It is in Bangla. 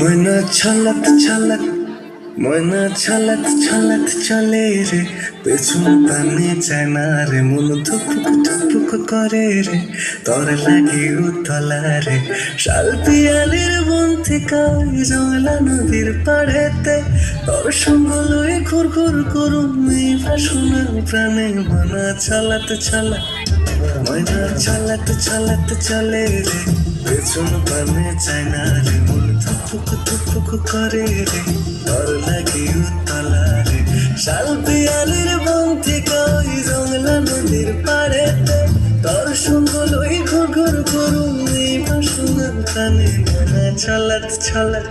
ময়না ছলক ছলক ময়না ছলক ছলক চলে রে, পেছন পানে চায় না রে, মন ধুপুক ধুপুক করে রে, তোর লাগে উতলা রে। শাল পিয়ালির বন থেকে জংলা নদীর পাড়েতে, তোর সঙ্গ লয়ে ঘুর ঘুর করুম এই বাসনা প্রাণে। ময়না ছলক ছলক ময়না ছলক ছলক চলে রে, পেছন পানে চায় না রে, মন ধুপুক ধুপুক করে রে, তোর লাগে উতলা রে। শাল পিয়ালির বন থেকে ওই জংলা নদীর পাড়েতে, তোর সঙ্গ লই ঘুর ঘুর করুম এই বাসনা প্রাণে। ময়না ছলক ছলক